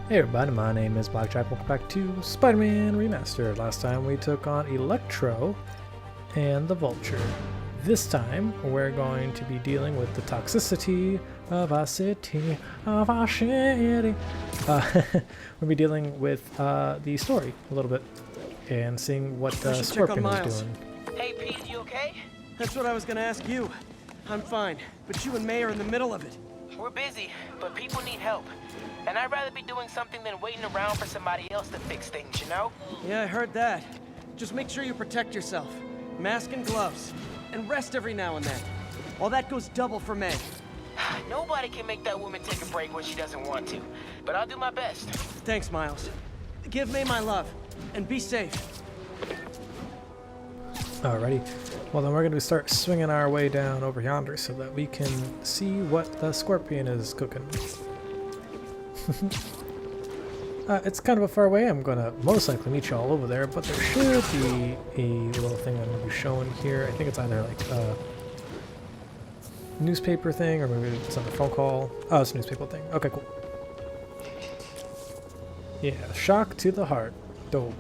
Hey everybody, my name is BlakJak. Welcome back to Spider-Man Remastered. Last time we took on Electro and the Vulture. This time we're going to be dealing with the toxicity of our city, of our city. We'll be dealing with the story a little bit and seeing what Scorpion is doing. Hey Pete, you okay? That's what I was gonna ask you. I'm fine, but you and May are in the middle of it. We're busy, but people need help. And I'd rather be doing something than waiting around for somebody else to fix things, you know? Yeah, I heard that. Just make sure you protect yourself. Mask and gloves. And rest every now and then. All that goes double for May. Nobody can make that woman take a break when she doesn't want to. But I'll do my best. Thanks, Miles. Give May my love. And be safe. Alrighty. Well, then we're going to start swinging our way down over yonder so that we can see what the Scorpion is cooking. It's kind of a far away. I'm going to most likely meet you all over there, but there should be a little thing I'm going to be showing here. I think it's either like a newspaper thing or maybe it's on a phone call. Oh, it's a newspaper thing. Okay, cool. Yeah, shock to the heart. Dope.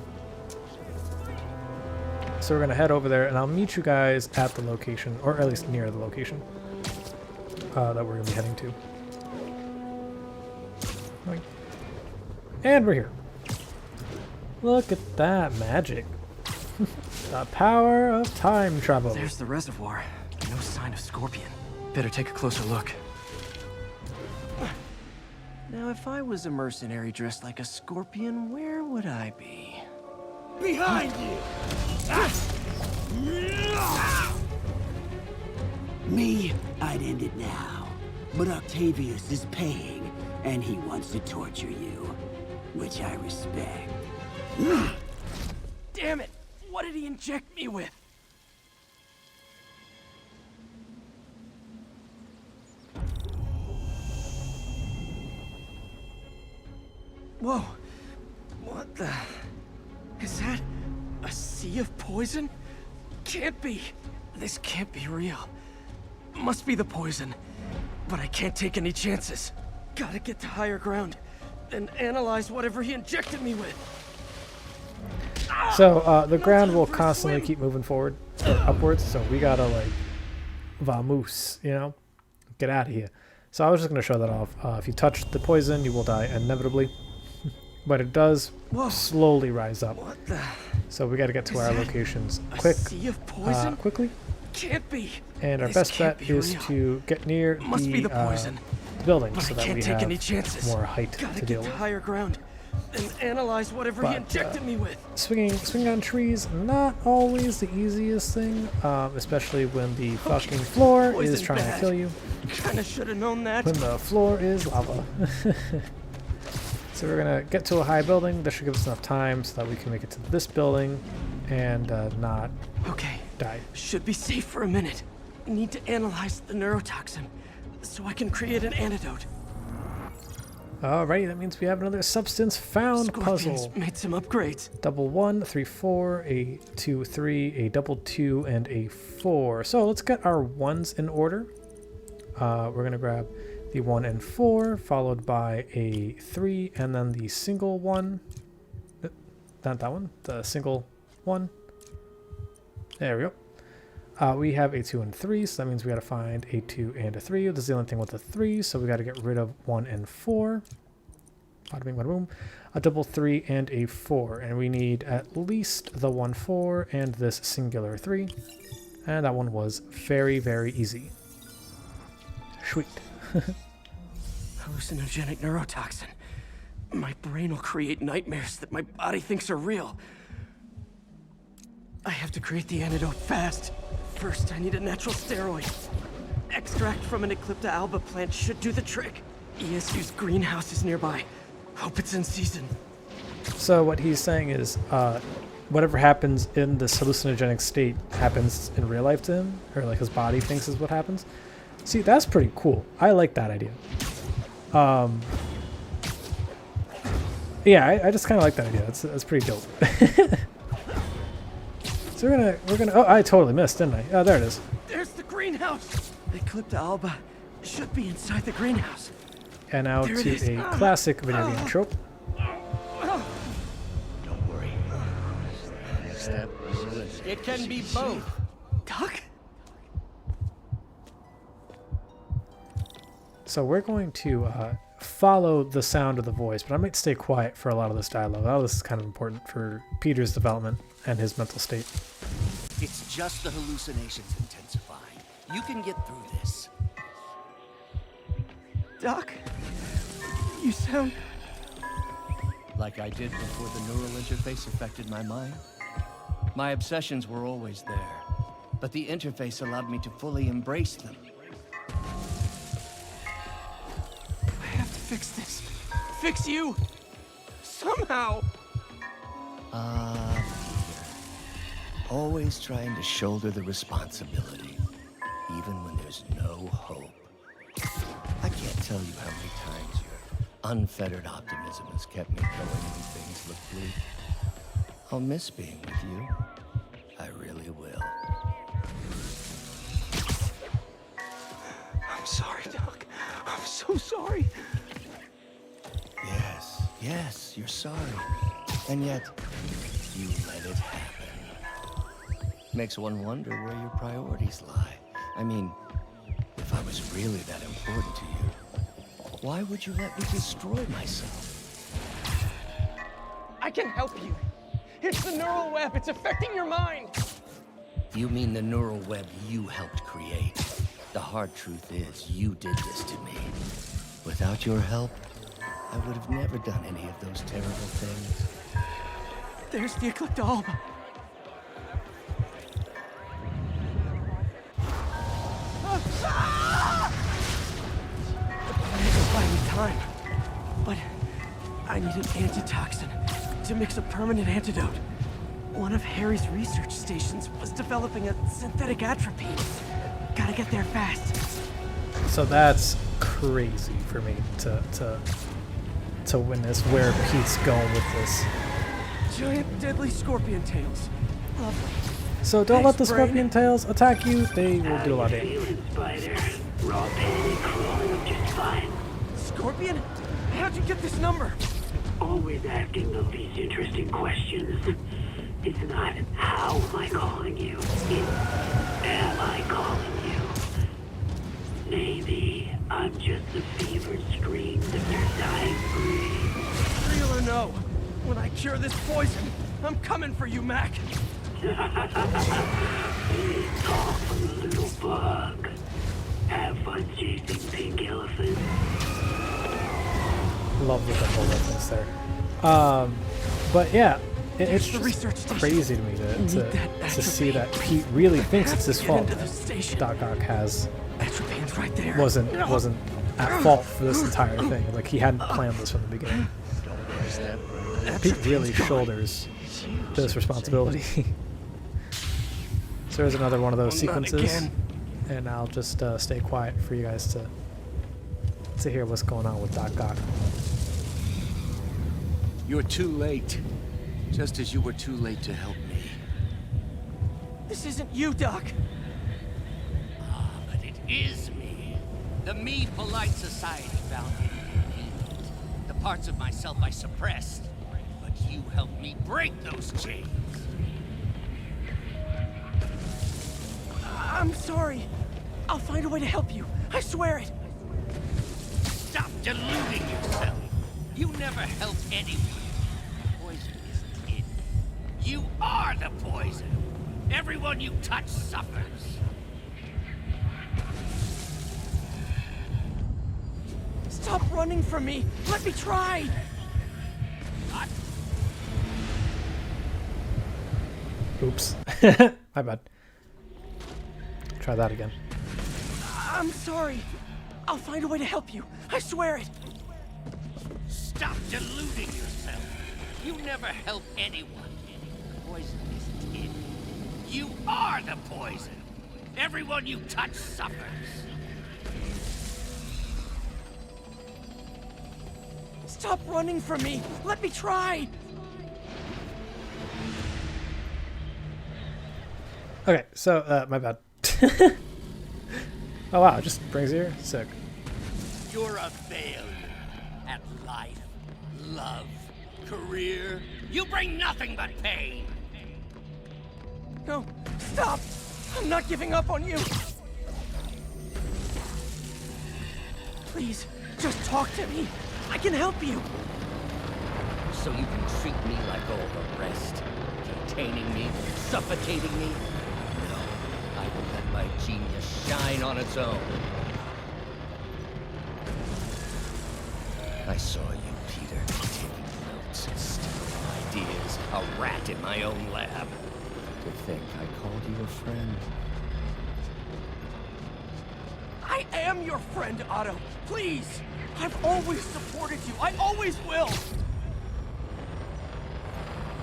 So we're going to head over there, and I'll meet you guys at the location, or at least near the location that we're going to be heading to. And we're here. Look at that magic. The power of time travel. There's the reservoir. No sign of Scorpion. Better take a closer look. Now, if I was a mercenary dressed like a scorpion, where would I be? Behind you! Me, I'd end it now. But Octavius is paying, and he wants to torture you. Which I respect. Damn it! What did he inject me with? Whoa! What the... Is that a sea of poison? Can't be! This can't be real. Must be the poison. But I can't take any chances. Gotta get to higher ground and analyze whatever he injected me with. So the ground will constantly keep moving forward or upwards, so we gotta like vamoose, you know, get out of here. So I was just gonna show that off. If you touch the poison, you will die inevitably, but it does slowly rise up. What the? So we got to get to our locations quickly. Can't be. And our best bet is to get near the building so that we have more height to deal with. Higher ground and analyze whatever he injected me with. Swinging on trees, not always the easiest thing, especially when the fucking floor is trying to kill you. Kinda should have known that. When the floor is lava. So we're gonna get to a high building. This should give us enough time so that we can make it to this building and not die. Should be safe for a minute. Need to analyze the neurotoxin so I can create an antidote. Alrighty, that means we have another substance found puzzle. Made some upgrades. Double 1, 3, 4, a 2, 3, a double 2, and a 4. So let's get our ones in order. We're gonna grab the 1 and 4, followed by a 3, and then the single 1. Not that one, the single 1. There we go. We have a 2 and 3, so that means we got to find a 2 and a 3. This is the only thing with the 3, so we got to get rid of 1 and 4. Bada bing, bada boom. A double 3 and a 4, and we need at least the 1, 4 and this singular 3. And that one was very, very easy. Sweet. Hallucinogenic neurotoxin. My brain will create nightmares that my body thinks are real. I have to create the antidote fast. First, I need a natural steroid. Extract from an Eclipta alba plant should do the trick. ESU's greenhouse is nearby. Hope it's in season. So what he's saying is, whatever happens in this hallucinogenic state happens in real life to him, or like his body thinks is what happens. See, that's pretty cool. I like that idea. Yeah, I just kind of like that idea. That's pretty dope. So we're gonna. Oh, I totally missed, didn't I? Oh, there it is. There's the greenhouse. Eclipta alba should be inside the greenhouse. And now to a classic video game trope. step. It can be both. Doc? So we're going to follow the sound of the voice, but I might stay quiet for a lot of this dialogue. Oh, this is kind of important for Peter's development and his mental state. It's just the hallucinations intensifying. You can get through this. Doc? You sound... Like I did before the neural interface affected my mind. My obsessions were always there, but the interface allowed me to fully embrace them. I have to fix this. Fix you! Somehow! Always trying to shoulder the responsibility, even when there's no hope. I can't tell you how many times your unfettered optimism has kept me going when things look bleak. I'll miss being with you. I really will. I'm sorry, Doc. I'm so sorry. Yes, you're sorry. And yet, you let it happen. Makes one wonder where your priorities lie. I mean, if I was really that important to you, why would you let me destroy myself? I can help you. It's the neural web. It's affecting your mind. You mean the neural web you helped create? The hard truth is, you did this to me. Without your help, I would have never done any of those terrible things. There's the Eclipta-Alba. I need time, but I need an antitoxin to mix a permanent antidote. One of Harry's research stations was developing a synthetic atropine. Gotta get there fast. So that's crazy for me to witness where Pete's going with this. Giant deadly scorpion tails. Lovely. So don't let the Thanks, Brain. scorpion tails attack you. They will do a lot of damage. Feeling, Spider? Raw panic, crawling up just fine. Scorpion? How'd you get this number? Always asking the least interesting questions. It's not how am I calling you, it's am I calling you? Maybe I'm just the fevered screams of your dying breed. Real or no? When I cure this poison, I'm coming for you, Mac. Please talk from the little bug. Have fun chasing pink elephants. Love the whole reference there. But yeah, it's the research just station. crazy to me Need that to see atropine. that Pete really thinks have it's to his get fault. into the station. Doc Ock Atropine's right there. wasn't at fault for this entire thing. Like he hadn't planned this from the beginning. Pete really shoulders this responsibility. So there's another one of those Oh, not sequences, again. and I'll just stay quiet for you guys to hear what's going on with Doc Ock. You're too late. Just as you were too late to help me. This isn't you, Doc. But it is me. The me polite society found inconvenient. The parts of myself I suppressed. But you helped me break those chains. I'm sorry. I'll find a way to help you. I swear it. Stop deluding yourself. You never helped anyone. Poison isn't it. You are the poison. Everyone you touch suffers. Stop running from me. Let me try. What? Oops. My bad. Try that again. I'm sorry. I'll find a way to help you. I swear it. Stop deluding yourself. You never help anyone. Poison isn't it. You are the poison. Everyone you touch suffers. Stop running from me. Let me try. Okay, so my bad. Oh wow, it just brings you here? Sick. You're a failure at life, love, career. You bring nothing but pain. No, stop! I'm not giving up on you! Please, just talk to me. I can help you. So you can treat me like all the rest? Containing me, suffocating me? No, I will let my genius shine on its own. I saw you, Peter, taking notes and stealing ideas, a rat in my own lab. To think I called you a friend. I am your friend, Otto. Please! I've always supported you. I always will!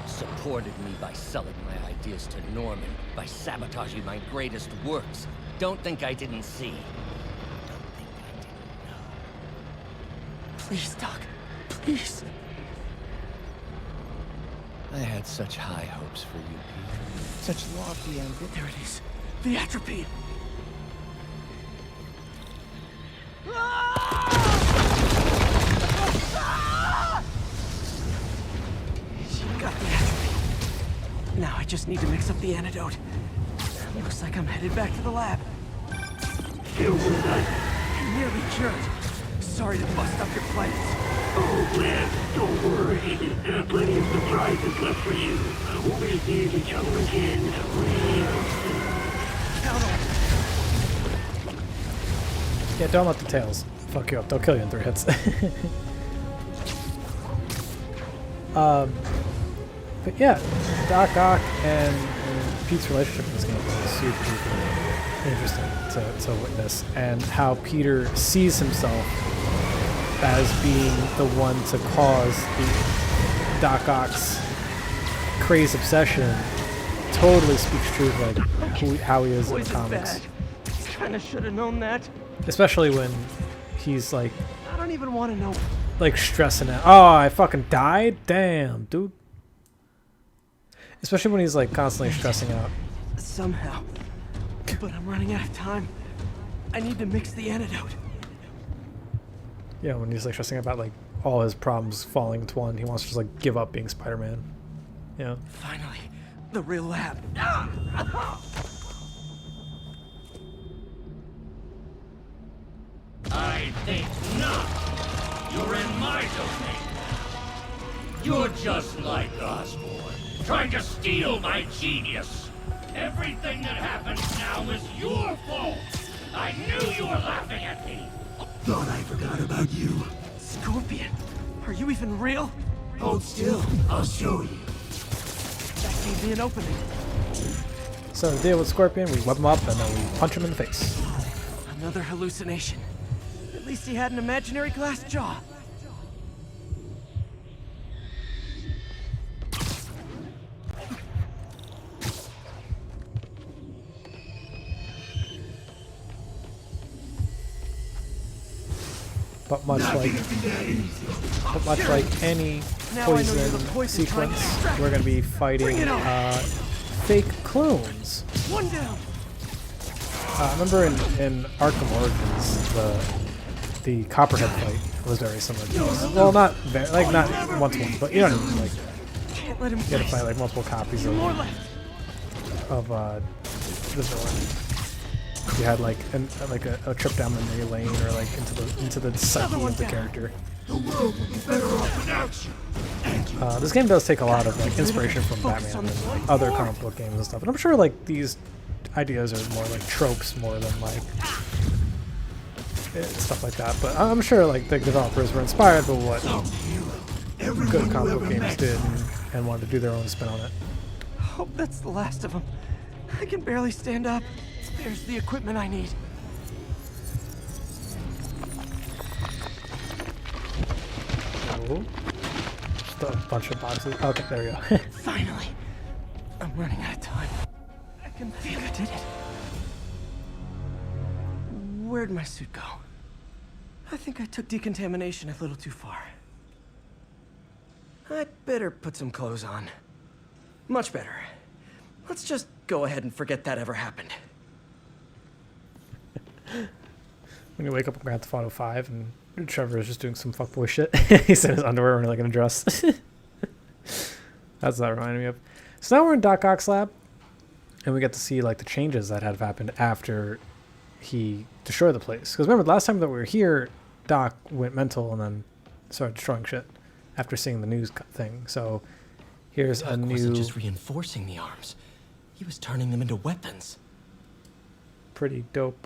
Supported me by selling my ideas to Norman, by sabotaging my greatest works. Don't think I didn't see. Don't think I didn't know. Please, Doc. Please. I had such high hopes for you, Peter. Such lofty ambitions. There it is. The atropine. She got the atropine. Now I just need to mix up the antidote. Looks like I'm headed back to the lab. Still with us? I'm nearly cured. Sorry to bust up your plans. Oh, man, don't worry. Plenty of surprises left for you. We'll be seeing each other again real soon. Count on it. Yeah, don't let the tails fuck you up. They'll kill you in 3 hits. But yeah, Doc Ock and Pete's relationship in this game is super, super interesting to witness, and how Peter sees himself as being the one to cause the Doc Ock's crazy obsession totally speaks true to like how he is in the Poison's comics. bad. Kinda should have known that. Especially when he's like I don't even want to know. stressing out. Oh, I fucking died? Damn, dude. Especially when he's like constantly stressing out. Somehow. But I'm running out of time. I need to mix the antidote. Yeah, when he's like stressing about like all his problems falling into one, he wants to just like give up being Spider-Man. Yeah. Finally, the real lab. I think not. You're in my domain. You're just like Osborn, trying to steal my genius. Everything that happens now is your fault. I knew you were laughing at me. Thought I forgot about you. Scorpion, are you even real? Hold still, I'll show you. That gave me an opening. So the deal with Scorpion, we web him up and then we punch him in the face. Another hallucination. At least he had an imaginary glass jaw. But much like any Now I know you're the poison poison trying to sequence, distract we're going to be Bring fighting it on. fake clones. One down. Remember in Arkham Origins, the Copperhead fight was very similar to this. Well, not very, like not 1-to-1, but you know what I mean. Like Can't let him you had to face. fight like multiple copies Two of more left. the villain. You had like a trip down memory lane or like into the psyche of the character. This game does take a lot of like inspiration from Batman and other comic book games and stuff, and I'm sure like these ideas are more like tropes more than like stuff like that. But I'm sure like the developers were inspired by what good comic book games did and wanted to do their own spin on it. Hope that's the last of them. I can barely stand up. There's the equipment I need. Oh, just a bunch of boxes. Okay, there we go. Finally. I'm running out of time. I can feel I did it. Where'd my suit go? I think I took decontamination a little too far. I'd better put some clothes on. Much better. Let's just go ahead and forget that ever happened. When you wake up in Grand Theft Auto 5 and Trevor is just doing some fuckboy shit. He's in his underwear and like in a dress. That's what that reminded me of. So now we're in Doc Ock's lab. and we get to see like the changes that have happened after he destroyed the place. Because remember, the last time that we were here, Doc went mental and then started destroying shit after seeing the news thing. So here's Doc a new, wasn't just reinforcing the arms. He was turning them into weapons. pretty dope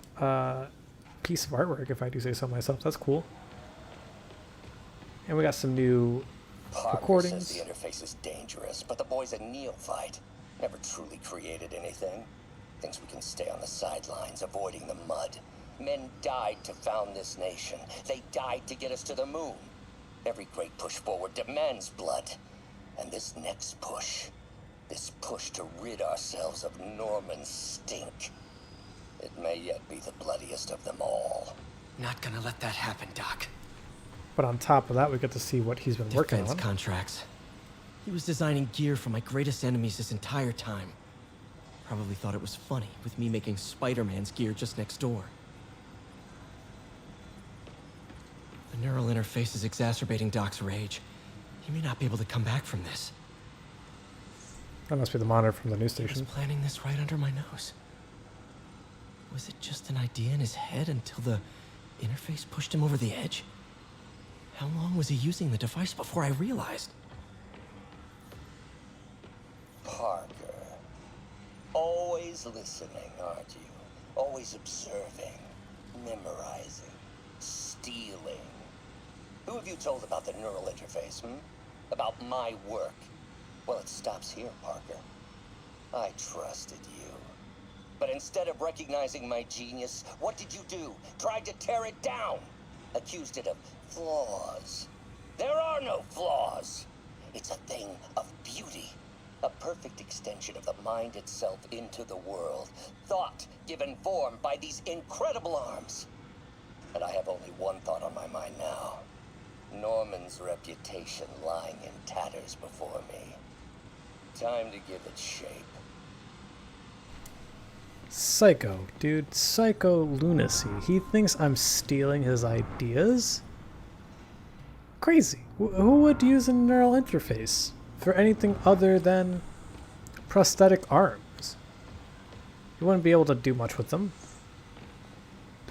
piece of artwork, if I do say so myself. That's cool. And we got some new Parker recordings. says the interface is dangerous, but the boy's a neophyte. Never truly created anything. Thinks we can stay on the sidelines, avoiding the mud. Men died to found this nation. They died to get us to the moon. Every great push forward demands blood. And this next push, this push to rid ourselves of Norman's stink, it may yet be the bloodiest of them all. Not gonna let that happen, Doc. But on top of that, we get to see what he's been working Defense on. contracts. He was designing gear for my greatest enemies this entire time. Probably thought it was funny with me making Spider-Man's gear just next door. The neural interface is exacerbating Doc's rage. He may not be able to come back from this. That must be the monitor from the news He was station. planning this right under my nose. Was it just an idea in his head until the interface pushed him over the edge? How long was he using the device before I realized? Parker. Always listening, aren't you? Always observing, memorizing, stealing. Who have you told about the neural interface, About my work? Well, it stops here, Parker. I trusted you. But instead of recognizing my genius, what did you do? Tried to tear it down. Accused it of flaws. There are no flaws. It's a thing of beauty. A perfect extension of the mind itself into the world. Thought given form by these incredible arms. And I have only one thought on my mind now. Norman's reputation lying in tatters before me. Time to give it shape. Psycho, dude. Psycho lunacy. He thinks I'm stealing his ideas? Crazy. Who would use a neural interface for anything other than prosthetic arms? You wouldn't be able to do much with them.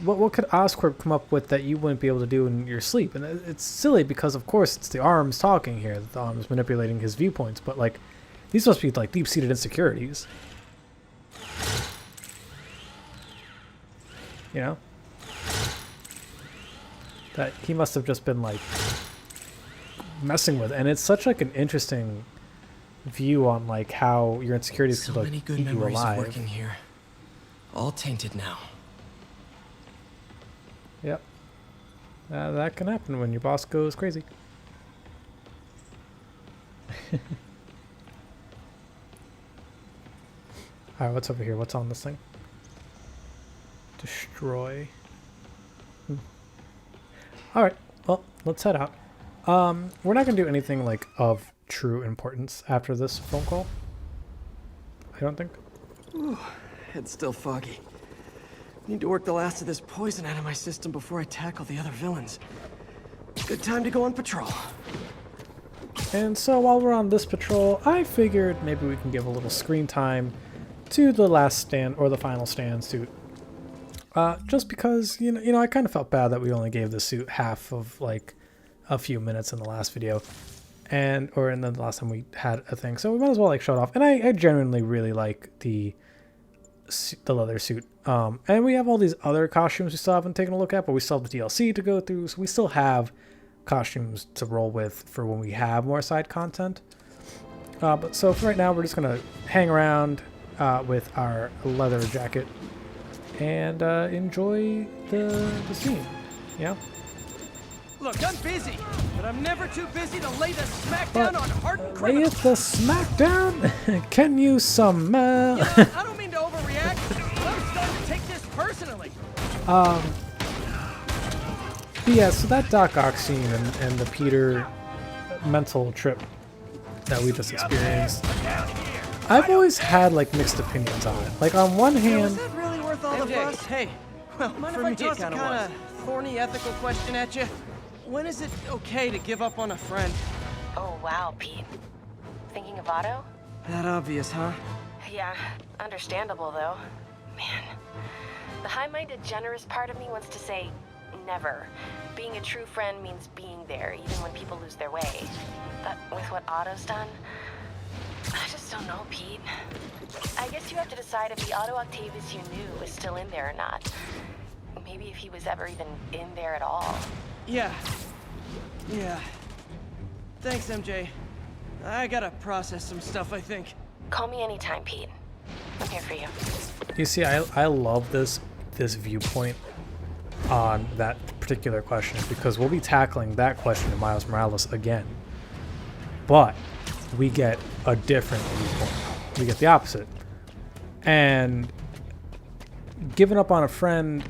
What could Oscorp come up with that you wouldn't be able to do in your sleep? And it's silly because, of course, it's the arms talking here. The arms manipulating his viewpoints. But, like, these must be, like, deep-seated insecurities. You know? That he must have just been, like, messing with. And it's such, like, an interesting view on, like, how your insecurities So can, like, many good keep you memories of alive. working here. All tainted now. Yep. That can happen when your boss goes crazy. Alright, what's over here? What's on this thing? Destroy. Alright, well, let's head out. We're not going to do anything, like, of true importance after this phone call. I don't think. Ooh, head's still foggy. Need to work the last of this poison out of my system before I tackle the other villains. Good time to go on patrol. And so while we're on this patrol, I figured maybe we can give a little screen time to the last stand or the final stand suit. Just because, you know, I kind of felt bad that we only gave the suit half of, like, a few minutes in the last video. Or in the last time we had a thing. So we might as well, like, show it off. And I genuinely really like the leather suit. And we have all these other costumes we still haven't taken a look at, but we still have the DLC to go through, so we still have costumes to roll with for when we have more side content. But so for right now, we're just gonna hang around with our leather jacket and enjoy the scene. Yeah. Look, I'm busy, but I'm never too busy to lay the smackdown on hardened Lay criminals. it the smackdown. Can you smell? I don't mean to overreact, but I'm starting to take this personally. But yeah, so that Doc Ock scene and the Peter mental trip that we just experienced, I've always had, like, mixed opinions on it. Like, on one hand, that really worth all the fuss? Hey, well, mind if I toss a kind of thorny ethical question at you? When is it okay to give up on a friend? Oh, wow, Pete. Thinking of Otto? That obvious, huh? Yeah, understandable though. Man, the high-minded, generous part of me wants to say never. Being a true friend means being there, even when people lose their way. But with what Otto's done, I just don't know, Pete. I guess you have to decide if the Otto Octavius you knew is still in there or not. Maybe if he was ever even in there at all. Yeah. Thanks, MJ. I gotta process some stuff, I think. Call me anytime, Pete. I'm here for you. You see, I love this viewpoint on that particular question, because we'll be tackling that question in Miles Morales again. But we get a different viewpoint. We get the opposite. And giving up on a friend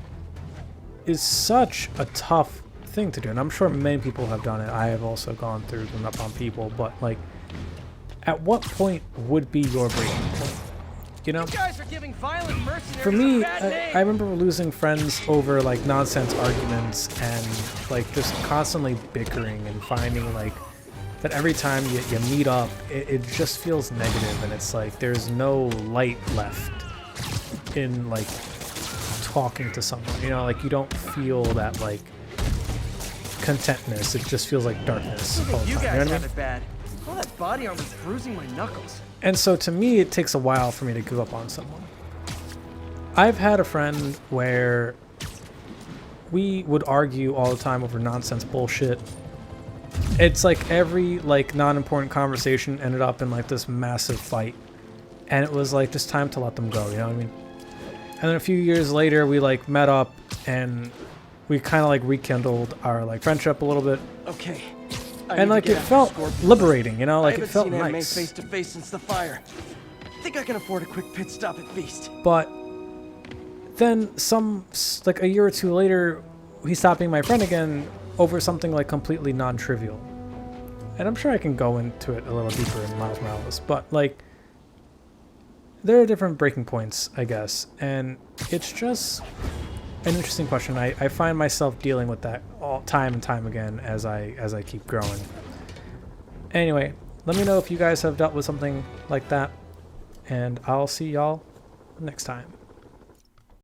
is such a tough thing to do. And I'm sure many people have done it. I have also gone through giving up on people. But, like, at what point would be your breaking point? You know? You guys are giving violent mercenaries For me, a bad name. I remember losing friends over, like, nonsense arguments and, like, just constantly bickering and finding, like, that every time you meet up, it just feels negative, and it's like there's no light left in, like, talking to someone. You know, like, you don't feel that, like, contentness. It just feels like darkness all the You time. guys You know what I have mean? it bad. All that body armor's bruising my knuckles. And so to me, it takes a while for me to give up on someone. I've had a friend where we would argue all the time over nonsense bullshit. It's like every, like, non-important conversation ended up in, like, this massive fight. And it was like just time to let them go, you know what I mean? And then a few years later, we, like, met up and we kind of, like, rekindled our, like, friendship a little bit. Okay. And, like, it felt liberating, you know? Like, it felt I haven't seen Aunt May nice. face to face since the fire. Think I can afford a quick pit stop at Feast. But then like, a year or two later, he stopped being my friend again over something, like, completely non-trivial. And I'm sure I can go into it a little deeper in Miles Morales, but, like, there are different breaking points, I guess, and it's just an interesting question. I find myself dealing with that all time and time again as I keep growing. Anyway, let me know if you guys have dealt with something like that, and I'll see y'all next time.